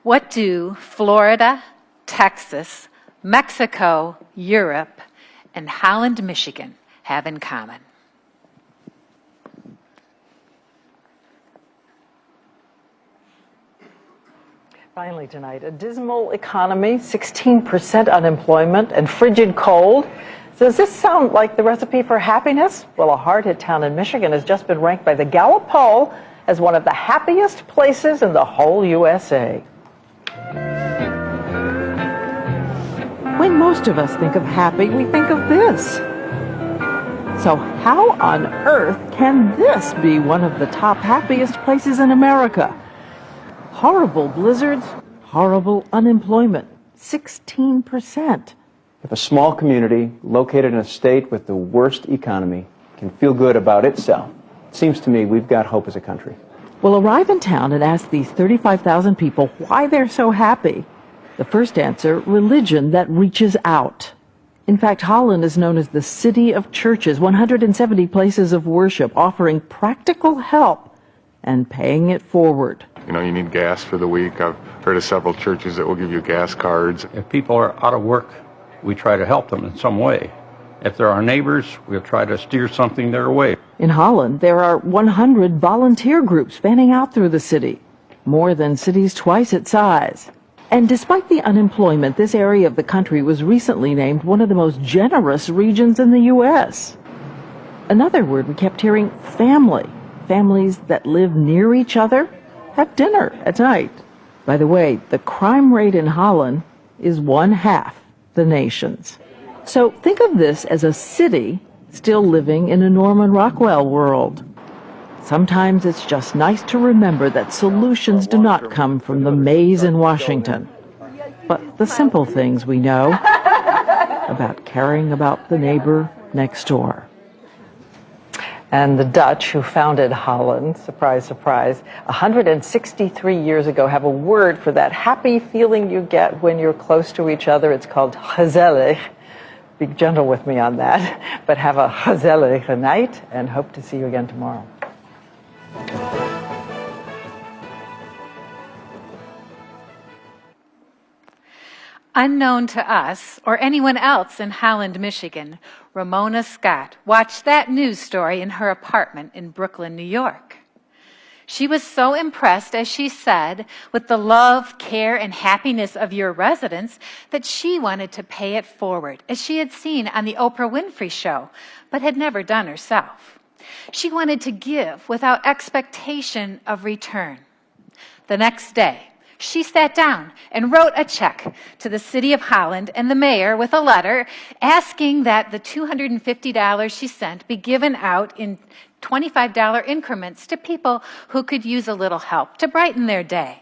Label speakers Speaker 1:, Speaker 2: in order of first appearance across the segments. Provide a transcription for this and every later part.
Speaker 1: What do Florida, Texas, Mexico, Europe, and Holland, Michigan have in common?
Speaker 2: Finally tonight, a dismal economy, 16% unemployment, and frigid cold. Does this sound like the recipe for happiness? Well, a hard-hit town in Michigan has just been ranked by the Gallup poll as one of the happiest places in the whole USA. When most of us think of happy, we think of this. So how on earth can this be one of the top happiest places in America? Horrible blizzards, horrible unemployment, 16%.
Speaker 3: If a small community located in a state with the worst economy can feel good about itself, it seems to me we've got hope as a country.
Speaker 2: Well, arrive in town and ask these 35,000 people why they're so happy. The first answer, religion that reaches out. In fact, Holland is known as the city of churches, 170 places of worship offering practical help and paying it forward.
Speaker 4: You know, you need gas for the week. I've heard of several churches that will give you gas cards.
Speaker 5: If people are out of work, we try to help them in some way. If they're our neighbors, we'll try to steer something their way.
Speaker 2: In Holland, there are 100 volunteer groups fanning out through the city, more than cities twice its size. And despite the unemployment, this area of the country was recently named one of the most generous regions in the U.S. Another word we kept hearing, family. Families that live near each other have dinner at night. By the way, the crime rate in Holland is 1/2 the nation's. So think of this as a city still living in a Norman Rockwell world. Sometimes it's just nice to remember that solutions do not come from the maze in Washington, but the simple things we know about caring about the neighbor next door. And the Dutch, who founded Holland, surprise, surprise, 163 years ago, have a word for that happy feeling you get when you're close to each other. It's called gezellig. Be gentle with me on that, but have a gezellige night, and hope to see you again tomorrow.
Speaker 1: Unknown to us or anyone else in Holland, Michigan, Ramona Scott watched that news story in her apartment in Brooklyn, New York. She was so impressed, as she said, with the love, care, and happiness of your residents that she wanted to pay it forward, as she had seen on the Oprah Winfrey Show, but had never done herself. She wanted to give without expectation of return. The next day, she sat down and wrote a check to the city of Holland and the mayor with a letter asking that the $250 she sent be given out in $25 increments to people who could use a little help to brighten their day.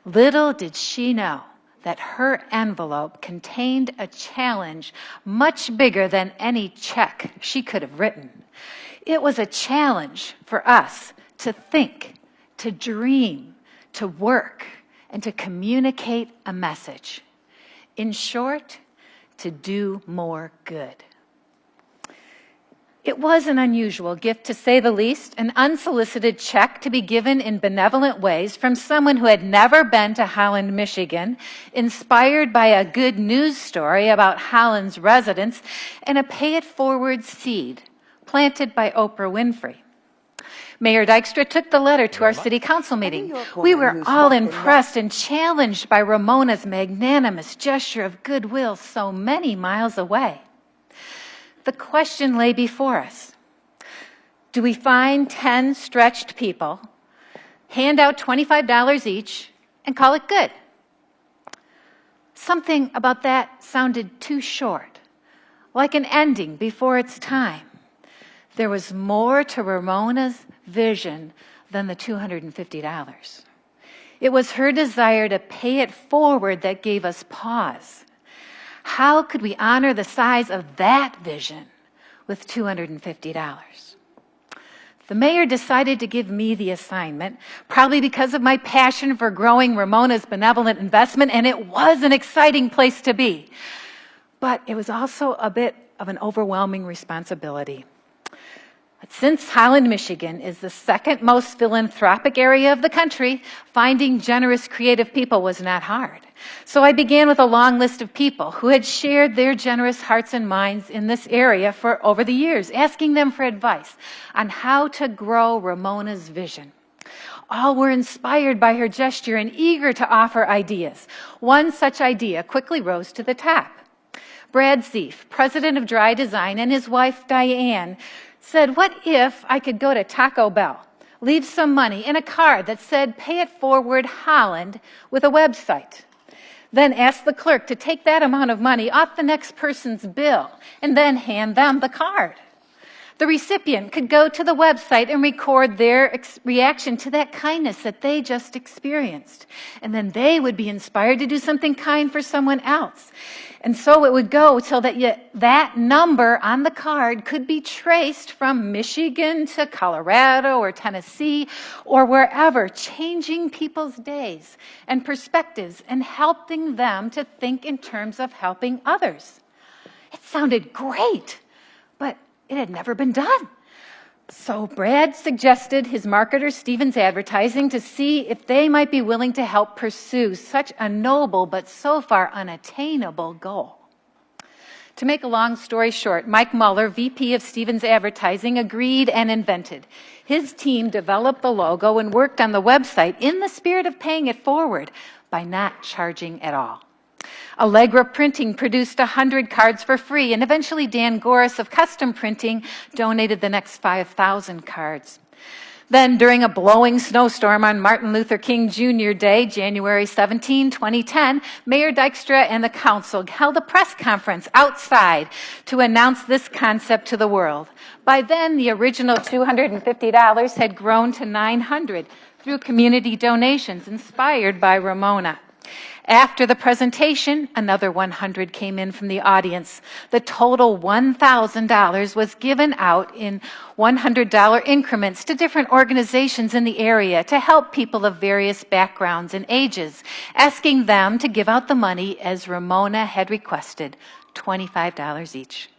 Speaker 1: Little did she know that her envelope contained a challenge much bigger than any check she could have written. It was a challenge for us to think, to dream, to work, and to communicate a message. In short, to do more good. It was an unusual gift, to say the least, an unsolicited check to be given in benevolent ways from someone who had never been to Holland, Michigan, inspired by a good news story about Holland's residents, and a pay-it-forward seed planted by Oprah Winfrey. Mayor Dykstra took the letter to our city council meeting. We were all impressed and challenged by Ramona's magnanimous gesture of goodwill so many miles away. The question lay before us. Do we find 10 stretched people, hand out $25 each, and call it good? Something about that sounded too short, like an ending before its time. There was more to Ramona's vision than the $250. It was her desire to pay it forward that gave us pause. How could we honor the size of that vision with $250? The mayor decided to give me the assignment, probably because of my passion for growing Ramona's benevolent investment, and it was an exciting place to be. But it was also a bit of an overwhelming responsibility. Since Holland, Michigan is the second most philanthropic area of the country, finding generous, creative people was not hard. So I began with a long list of people who had shared their generous hearts and minds in this area for over the years, asking them for advice on how to grow Ramona's vision. All were inspired by her gesture and eager to offer ideas. One such idea quickly rose to the top. Brad Zeef, president of Dry Design, and his wife Diane said, "What if I could go to Taco Bell, leave some money in a card that said, 'Pay it forward Holland,' with a website? Then ask the clerk to take that amount of money off the next person's bill and then hand them the card. The recipient could go to the website and record their reaction to that kindness that they just experienced. And then they would be inspired to do something kind for someone else. And so it would go till that number on the card could be traced from Michigan to Colorado or Tennessee or wherever, changing people's days and perspectives and helping them to think in terms of helping others." It sounded great, but it had never been done. So Brad suggested his marketer, Stevens Advertising, to see if they might be willing to help pursue such a noble but so far unattainable goal. To make a long story short, Mike Muller, VP of Stevens Advertising, agreed and invented. His team developed the logo and worked on the website in the spirit of paying it forward by not charging at all. Allegra Printing produced 100 cards for free, and eventually Dan Goris of Custom Printing donated the next 5,000 cards. Then, during a blowing snowstorm on Martin Luther King Jr. Day, January 17, 2010, Mayor Dykstra and the council held a press conference outside to announce this concept to the world. By then, the original $250 had grown to $900 through community donations inspired by Ramona. After the presentation, another $100 came in from the audience. The total $1,000 was given out in $100 increments to different organizations in the area to help people of various backgrounds and ages, asking them to give out the money as Ramona had requested, $25 each.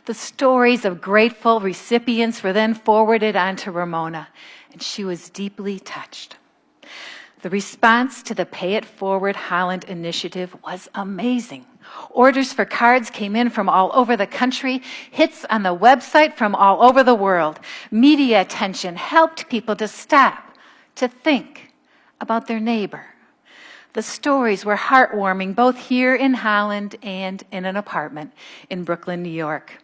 Speaker 1: The stories of grateful recipients were then forwarded on to Ramona, and she was deeply touched. The response to the Pay It Forward Holland initiative was amazing. Orders for cards came in from all over the country, hits on the website from all over the world. Media attention helped people to stop, to think about their neighbor. The stories were heartwarming both here in Holland and in an apartment in Brooklyn, New York.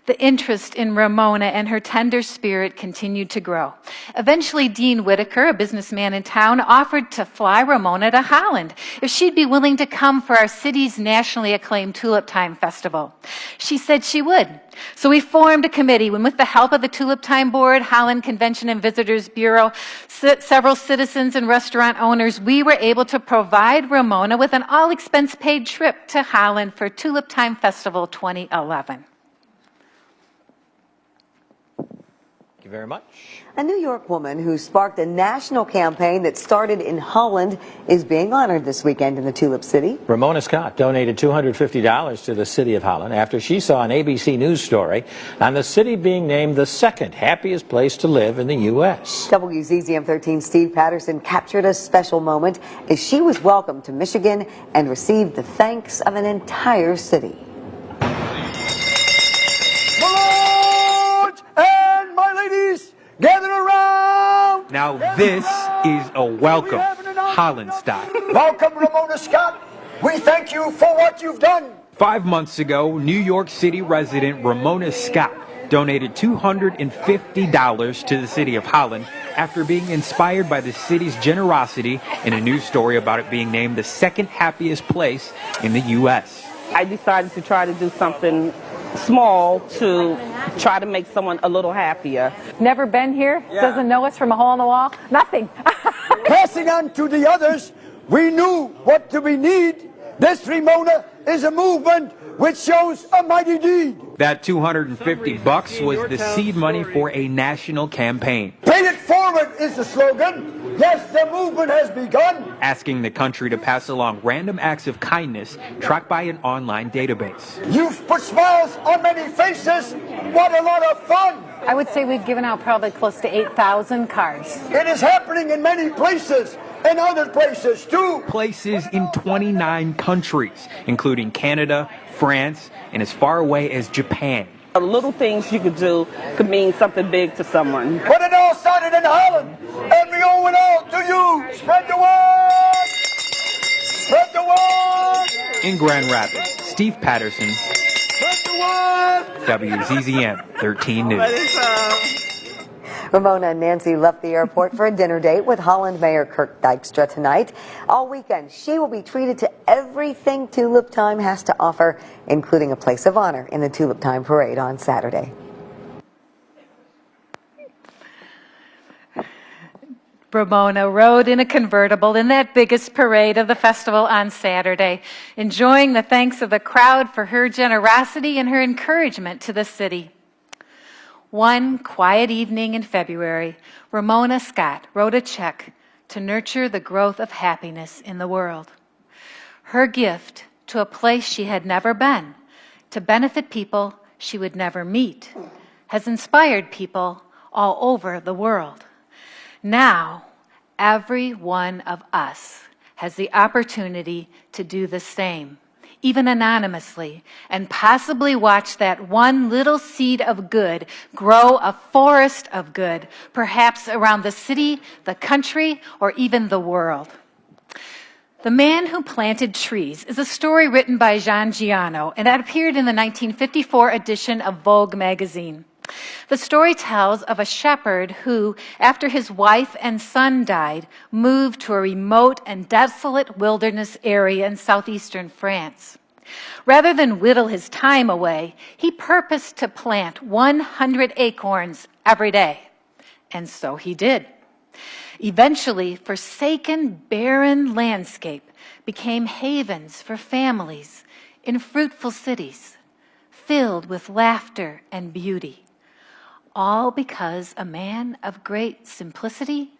Speaker 1: The interest in Ramona and her tender spirit continued to grow. Eventually, Dean Whitaker, a businessman in town, offered to fly Ramona to Holland if she'd be willing to come for our city's nationally acclaimed Tulip Time Festival. She said she would. So we formed a committee, and with the help of the Tulip Time Board, Holland Convention and Visitors Bureau, several citizens and restaurant owners, we were able to provide Ramona with an all-expense-paid trip to Holland for Tulip Time Festival 2011.
Speaker 6: Thank you very much.
Speaker 7: A New York woman who sparked a national campaign that started in Holland is being honored this weekend in the Tulip City.
Speaker 6: Ramona Scott donated $250 to the city of Holland after she saw an ABC News story on the city being named the second happiest place to live in the U.S.
Speaker 7: WZZM 13 Steve Patterson captured a special moment as she was welcomed to Michigan and received the thanks of an entire city.
Speaker 8: Gather around!
Speaker 9: Now this is a welcome, Holland style.
Speaker 8: Welcome, Ramona Scott. We thank you for what you've done.
Speaker 9: 5 months ago, New York City resident Ramona Scott donated $250 to the city of Holland after being inspired by the city's generosity in a news story about it being named the second happiest place in the U.S.
Speaker 10: I decided to try to do something small to try to make someone a little happier.
Speaker 11: Never been here, doesn't know us from a hole in the wall, nothing.
Speaker 8: Passing on to the others, we knew what do we need. This Ramona is a movement which shows a mighty deed.
Speaker 9: That $250 was the seed money for a national campaign.
Speaker 8: Pay it forward is the slogan. Yes, the movement has begun.
Speaker 9: asking the country to pass along random acts of kindness tracked by an online database.
Speaker 8: You've put smiles on many faces. What a lot of fun.
Speaker 11: I would say we've given out probably close to 8,000 cards.
Speaker 8: It is happening in many places and other places too.
Speaker 9: Places in 29 countries, including Canada, France, and as far away as Japan.
Speaker 10: Little things you could do could mean something big to someone.
Speaker 8: But it all started in Holland, and we owe it all to you. Spread the word! Spread the word!
Speaker 9: In Grand Rapids, Steve Patterson,
Speaker 8: Spread the word!
Speaker 9: WZZM 13 News.
Speaker 7: Ramona and Nancy left the airport for a dinner date with Holland Mayor Kirk Dijkstra tonight. All weekend, she will be treated to everything Tulip Time has to offer, including a place of honor in the Tulip Time Parade on Saturday.
Speaker 1: Ramona rode in a convertible in that biggest parade of the festival on Saturday, enjoying the thanks of the crowd for her generosity and her encouragement to the city. One quiet evening in February, Ramona Scott wrote a check to nurture the growth of happiness in the world. Her gift to a place she had never been, to benefit people she would never meet, has inspired people all over the world. Now, every one of us has the opportunity to do the same, even anonymously, and possibly watch that one little seed of good grow a forest of good, perhaps around the city, the country, or even the world. The Man Who Planted Trees is a story written by Jean Giano, and it appeared in the 1954 edition of Vogue magazine. The story tells of a shepherd who, after his wife and son died, moved to a remote and desolate wilderness area in southeastern France. Rather than whittle his time away, he purposed to plant 100 acorns every day. And so he did. Eventually, forsaken, barren landscape became havens for families in fruitful cities, filled with laughter and beauty. All because a man of great simplicity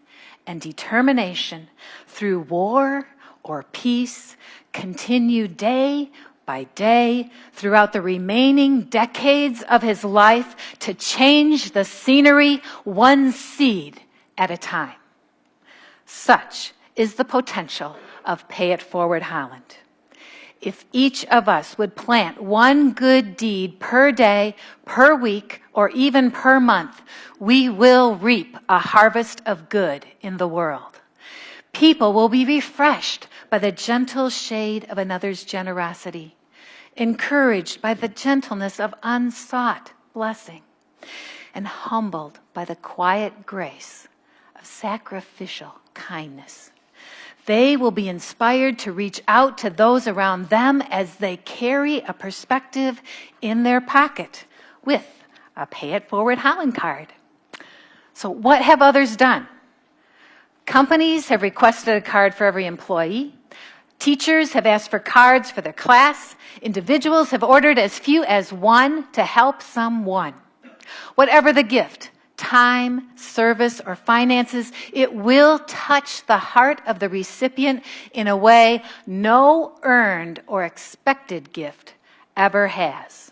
Speaker 1: and determination, through war or peace, continued day by day throughout the remaining decades of his life to change the scenery one seed at a time. Such is the potential of Pay It Forward Holland. If each of us would plant one good deed per day, per week, or even per month, we will reap a harvest of good in the world. People will be refreshed by the gentle shade of another's generosity, encouraged by the gentleness of unsought blessing, and humbled by the quiet grace of sacrificial kindness. They will be inspired to reach out to those around them as they carry a perspective in their pocket with a Pay It Forward Holland card. So what have others done? Companies have requested a card for every employee. Teachers have asked for cards for their class. Individuals have ordered as few as one to help someone. Whatever the gift, time, service, or finances, it will touch the heart of the recipient in a way no earned or expected gift ever has.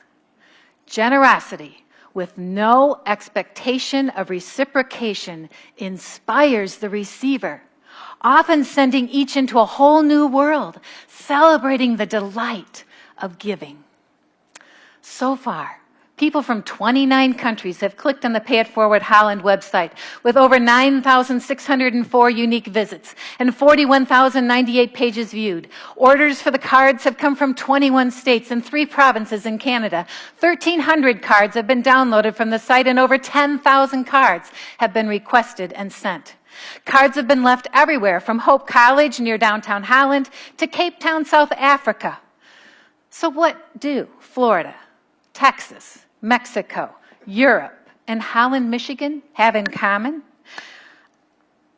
Speaker 1: Generosity with no expectation of reciprocation inspires the receiver, often sending each into a whole new world, celebrating the delight of giving. So far, people from 29 countries have clicked on the Pay It Forward Holland website with over 9,604 unique visits and 41,098 pages viewed. Orders for the cards have come from 21 states and 3 provinces in Canada. 1,300 cards have been downloaded from the site and over 10,000 cards have been requested and sent. Cards have been left everywhere from Hope College near downtown Holland to Cape Town, South Africa. So what do Florida, Texas, Mexico, Europe, and Holland, Michigan have in common?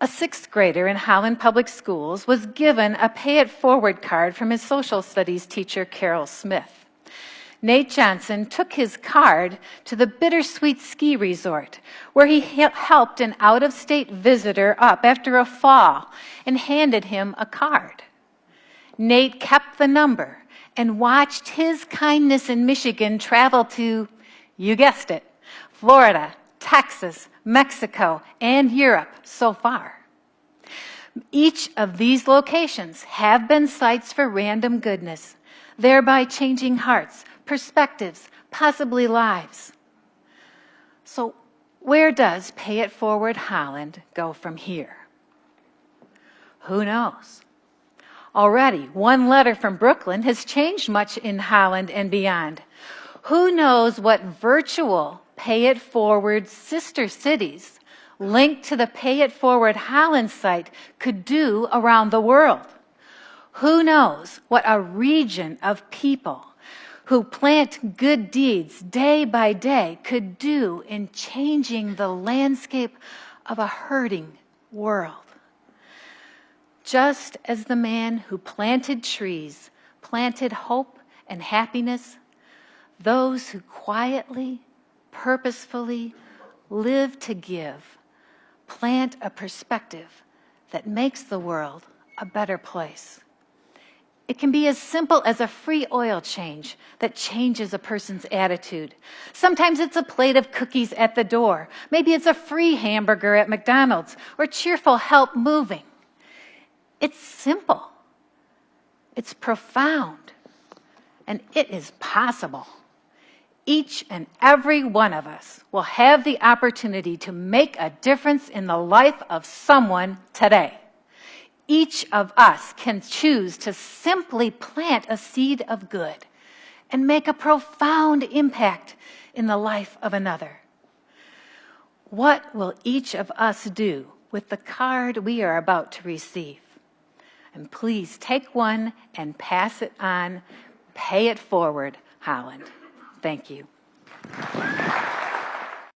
Speaker 1: A 6th grader in Holland Public Schools was given a Pay It Forward card from his social studies teacher, Carol Smith. Nate Johnson took his card to the Bittersweet Ski Resort, where he helped an out-of-state visitor up after a fall and handed him a card. Nate kept the number and watched his kindness in Michigan travel to, you guessed it, Florida, Texas, Mexico, and Europe so far. Each of these locations have been sites for random goodness, thereby changing hearts, perspectives, possibly lives. So where does Pay It Forward Holland go from here? Who knows? Already, one letter from Brooklyn has changed much in Holland and beyond. Who knows what virtual Pay It Forward sister cities linked to the Pay It Forward Holland site could do around the world? Who knows what a region of people who plant good deeds day by day could do in changing the landscape of a hurting world? Just as the man who planted trees planted hope and happiness, those who quietly, purposefully live to give plant a perspective that makes the world a better place. It can be as simple as a free oil change that changes a person's attitude. Sometimes it's a plate of cookies at the door. Maybe it's a free hamburger at McDonald's or cheerful help moving. It's simple. It's profound. And it is possible. Each and every one of us will have the opportunity to make a difference in the life of someone today. Each of us can choose to simply plant a seed of good and make a profound impact in the life of another. What will each of us do with the card we are about to receive? And please take one and pass it on. Pay it forward, Holland. Thank you.